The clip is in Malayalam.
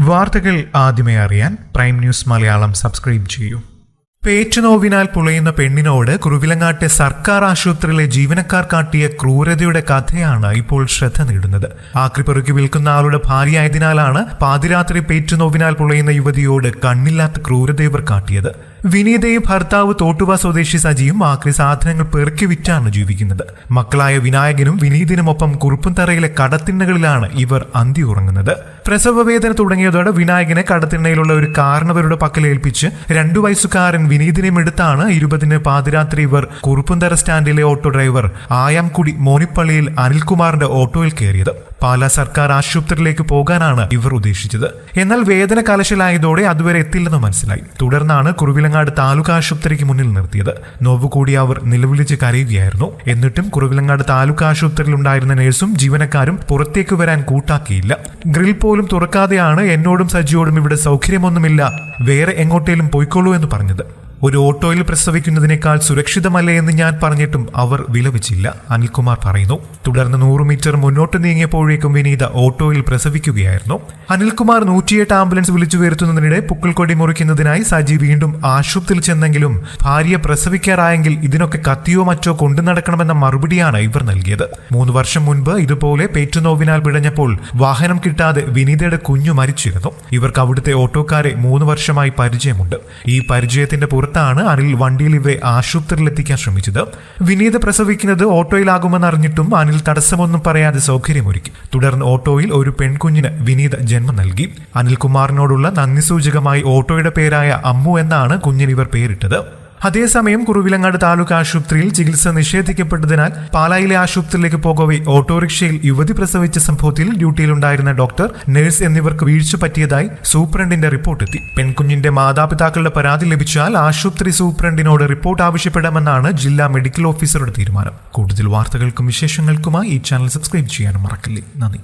വാർത്തകൾ ആദ്യമേ അറിയാൻ പ്രൈം ന്യൂസ് മലയാളം സബ്സ്ക്രൈബ് ചെയ്യൂ. പേറ്റുനോവിനാൽ പുളയുന്ന പെണ്ണിനോട് കുറുവിലങ്ങാട്ടെ സർക്കാർ ആശുപത്രിയിലെ ജീവനക്കാർ കാട്ടിയ ക്രൂരതയുടെ കഥയാണ് ഇപ്പോൾ ശ്രദ്ധ നേടുന്നത്. ആക്രിപ്പെറുക്കി വിൽക്കുന്ന ആളുടെ ഭാര്യയായതിനാലാണ് പാതിരാത്രി പേറ്റുനോവിനാൽ പുളയുന്ന യുവതിയോട് കണ്ണില്ലാത്ത ക്രൂരത ഇവർ കാട്ടിയത്. വിനീതയും ഭർത്താവ് തോട്ടുവ സ്വദേശി സജിയും ആക്രി സാധനങ്ങൾ പെറുക്കി വിറ്റാണ് ജീവിക്കുന്നത്. മക്കളായ വിനായകനും വിനീതിനുമൊപ്പം കുറുപ്പുംതറയിലെ കടത്തിണ്ണകളിലാണ് ഇവർ അന്തി ഉറങ്ങുന്നത്. പ്രസവവേദന തുടങ്ങിയതോടെ വിനായകനെ കടത്തിണ്ണയിലുള്ള ഒരു കാരണവരുടെ പക്കലേൽപ്പിച്ച് 2 വയസ്സുകാരൻ വിനീതിനെയും എടുത്താണ് 20-ന് പാതിരാത്രി ഇവർ കുറുപ്പുംതറ സ്റ്റാൻഡിലെ ഓട്ടോ ഡ്രൈവർ ആയാംകുടി മോനിപ്പള്ളിയിൽ അനിൽകുമാറിന്റെ ഓട്ടോയിൽ കയറിയത്. പാലാ സർക്കാർ ആശുപത്രിയിലേക്ക് പോകാനാണ് ഇവർ ഉദ്ദേശിച്ചത്. എന്നാൽ വേദന കലശലായതോടെ അതുവരെ എത്തില്ലെന്ന് മനസ്സിലായി. തുടർന്നാണ് കുറുവിലങ്ങാട് താലൂക്ക് ആശുപത്രിക്ക് മുന്നിൽ നിർത്തിയത്. നോവുകൂടി അവർ നിലവിളിച്ച് കരയുകയായിരുന്നു. എന്നിട്ടും കുറുവിലങ്ങാട് താലൂക്ക് ആശുപത്രിയിൽ ഉണ്ടായിരുന്ന നഴ്സും ജീവനക്കാരും പുറത്തേക്ക് വരാൻ കൂട്ടാക്കിയില്ല. ഗ്രിൽ പോലും തുറക്കാതെയാണ് എന്നോടും സജിയോടും ഇവിടെ സൗകര്യമൊന്നുമില്ല, വേറെ എങ്ങോട്ടേലും പോയിക്കോളൂ എന്ന് പറഞ്ഞത്. ഒരു ഓട്ടോയിൽ പ്രസവിക്കുന്നതിനേക്കാൾ സുരക്ഷിതമല്ലേ എന്ന് ഞാൻ പറഞ്ഞിട്ടും അവർ വിലപിച്ചില്ല, അനിൽകുമാർ പറയുന്നു. തുടർന്ന് 100 മീറ്റർ മുന്നോട്ട് നീങ്ങിയപ്പോഴേക്കും വിനീത ഓട്ടോയിൽ പ്രസവിക്കുകയായിരുന്നു. അനിൽകുമാർ 108 ആംബുലൻസ് വിളിച്ചു വരുത്തുന്നതിനിടെ പുക്കിൾക്കൊടി മുറിക്കുന്നതിനായി സജി വീണ്ടും ആശുപത്രിയിൽ ചെന്നെങ്കിലും ഭാര്യ പ്രസവിക്കാറായെങ്കിൽ ഇതിനൊക്കെ കത്തിയോ മറ്റോ കൊണ്ടു നടക്കണമെന്ന മറുപടിയാണ് ഇവർ നൽകിയത്. 3 വർഷം മുൻപ് ഇതുപോലെ പേറ്റുനോവിനാൽ പിഴഞ്ഞപ്പോൾ വാഹനം കിട്ടാതെ വിനീതയുടെ കുഞ്ഞു മരിച്ചിരുന്നു. ഇവർക്ക് അവിടുത്തെ ഓട്ടോക്കാരെ 3 വർഷമായി പരിചയമുണ്ട്. ഈ പരിചയത്തിന്റെ ാണ് അനിൽ വണ്ടിയിൽ ഇവരെ ആശുപത്രിയിലെത്തിക്കാൻ ശ്രമിച്ചത്. വിനീത പ്രസവിക്കുന്നത് ഓട്ടോയിലാകുമെന്ന് അറിഞ്ഞിട്ടും അനിൽ തടസ്സമൊന്നും പറയാതെ സൗകര്യമൊരുക്കി. തുടർന്ന് ഓട്ടോയിൽ ഒരു പെൺകുഞ്ഞിന് വിനീത ജന്മം നൽകി. അനിൽകുമാറിനോടുള്ള നന്ദി സൂചകമായി ഓട്ടോയുടെ പേരായ അമ്മു എന്നാണ് കുഞ്ഞിന് ഇവർ പേരിട്ടത്. അതേസമയം കുറുവിലങ്ങാട് താലൂക്ക് ആശുപത്രിയിൽ ചികിത്സ നിഷേധിക്കപ്പെട്ടതിനാൽ പാലായിലെ ആശുപത്രിയിലേക്ക് പോകവെ ഓട്ടോറിക്ഷയിൽ യുവതി പ്രസവിച്ച സംഭവത്തിൽ ഡ്യൂട്ടിയിലുണ്ടായിരുന്ന ഡോക്ടർ, നഴ്സ് എന്നിവർക്ക് വീഴ്ച പറ്റിയതായി സൂപ്രണ്ടിന്റെ റിപ്പോർട്ടെത്തി. പെൺകുഞ്ഞിന്റെ മാതാപിതാക്കളുടെ പരാതി ലഭിച്ചാൽ ആശുപത്രി സൂപ്രണ്ടിനോട് റിപ്പോർട്ട് ആവശ്യപ്പെടാമെന്നാണ് ജില്ലാ മെഡിക്കൽ ഓഫീസറുടെ തീരുമാനം. കൂടുതൽ വാർത്തകൾക്കും വിശേഷങ്ങൾക്കുമായി ഈ ചാനൽ സബ്സ്ക്രൈബ് ചെയ്യാനും മറക്കല്ലേ. നന്ദി.